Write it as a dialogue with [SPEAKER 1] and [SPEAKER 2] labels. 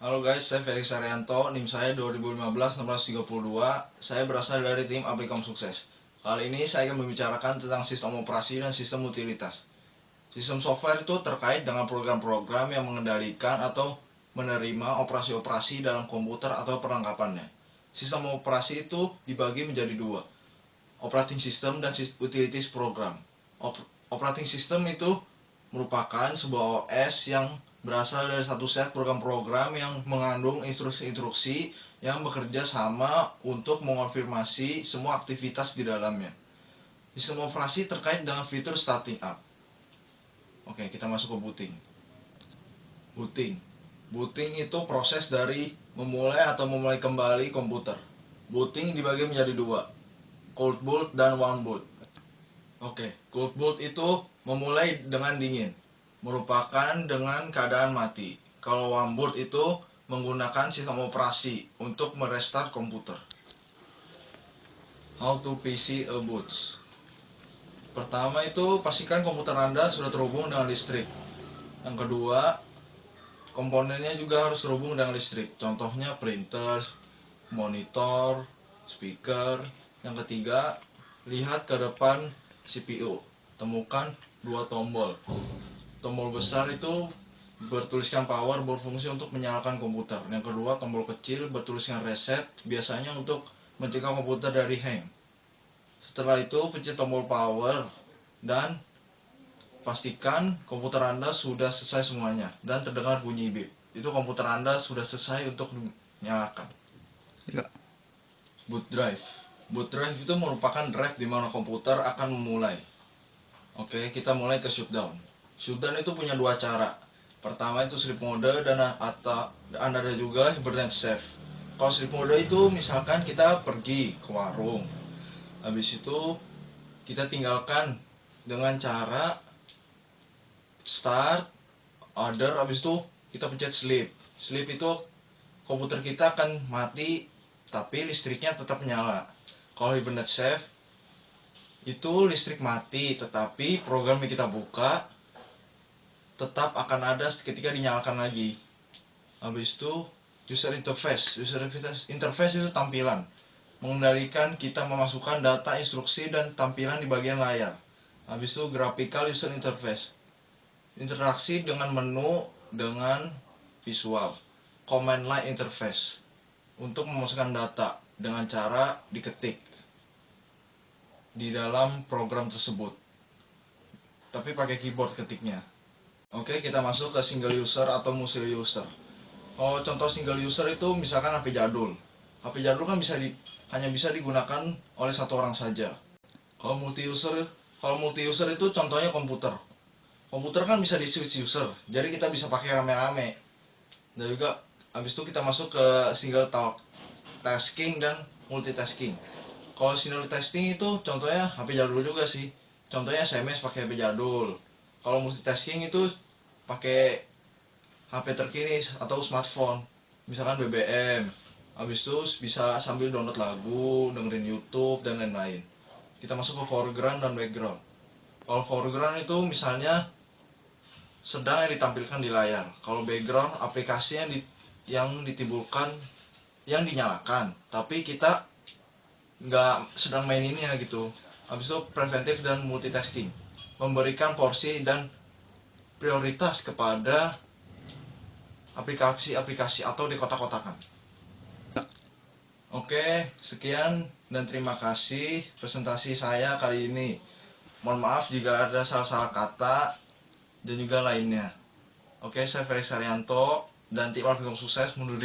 [SPEAKER 1] Halo guys, saya Felix Arianto, NIM saya 2015-1632. Saya berasal dari tim Aplicom Sukses. Kali ini saya akan membicarakan tentang sistem operasi dan sistem utilitas. Sistem software itu terkait dengan program-program yang mengendalikan atau menerima operasi-operasi dalam komputer atau perlengkapannya. Sistem operasi itu dibagi menjadi dua, operating system dan utilities program. Operating system itu merupakan sebuah OS yang berasal dari satu set program-program yang mengandung instruksi-instruksi yang bekerja sama untuk mengonfirmasi semua aktivitas di dalamnya. Sistem operasi terkait dengan fitur starting up. Oke, kita masuk ke booting. Booting itu proses dari memulai kembali komputer. Booting dibagi menjadi dua, cold boot dan warm boot. Oke, cold boot itu memulai dengan dingin, merupakan dengan keadaan mati. Kalau warm boot itu menggunakan sistem operasi untuk merestart komputer. How to PC a boot. Pertama itu pastikan komputer Anda sudah terhubung dengan listrik. Yang kedua, komponennya juga harus terhubung dengan listrik. Contohnya printer, monitor, speaker. Yang ketiga, lihat ke depan CPU. Temukan dua tombol. Tombol besar itu bertuliskan power, berfungsi untuk menyalakan komputer. Yang kedua, tombol kecil bertuliskan reset, biasanya untuk mencegah komputer dari hang. Setelah itu, pencet tombol power dan pastikan komputer Anda sudah selesai semuanya dan terdengar bunyi beep. Itu komputer Anda sudah selesai untuk dinyalakan.
[SPEAKER 2] Ya.
[SPEAKER 1] Boot drive. Boot drive itu merupakan drive di mana komputer akan memulai. Oke, kita mulai ke shutdown. Shutdown itu punya dua cara. Pertama itu sleep mode dan ada juga hibernate save. Kalau sleep mode itu misalkan kita pergi ke warung. Habis itu kita tinggalkan dengan cara start, order, habis itu kita pencet sleep. Sleep itu komputer kita akan mati tapi listriknya tetap nyala. Kalau hibernate save itu listrik mati tetapi program yang kita buka tetap akan ada ketika dinyalakan lagi. Habis itu user interface. User interface itu tampilan, mengendalikan kita memasukkan data, instruksi, dan tampilan di bagian layar. Habis itu graphical user interface, interaksi dengan menu dengan visual. Command line interface, untuk memasukkan data dengan cara diketik di dalam program tersebut, tapi pakai keyboard ketiknya. Oke, kita masuk ke single user atau multi user. Kalau contoh single user itu misalkan HP jadul. HP jadul kan hanya bisa digunakan oleh satu orang saja. Kalau multi user itu contohnya komputer. Komputer kan bisa di switch user, jadi kita bisa pakai rame-rame. Dan juga habis itu kita masuk ke single tasking dan multitasking. Kalau single tasking itu contohnya HP jadul juga sih. Contohnya SMS pakai HP jadul. Kalau multitasking itu pakai HP terkini atau smartphone, misalkan BBM. Habis itu bisa sambil download lagu, dengerin YouTube dan lain-lain. Kita masuk ke foreground dan background. Kalau foreground itu misalnya sedang yang ditampilkan di layar. Kalau background aplikasi yang ditimbulkan, yang dinyalakan, tapi kita nggak sedang maininnya gitu. Habis itu preventif dan multitasking, memberikan porsi dan prioritas kepada aplikasi-aplikasi atau di kotak-kotakan. Oke, sekian dan terima kasih presentasi saya kali ini. Mohon maaf jika ada salah-salah kata dan juga lainnya. Oke, saya Felix Arianto dan tim Aplicom Sukses mundur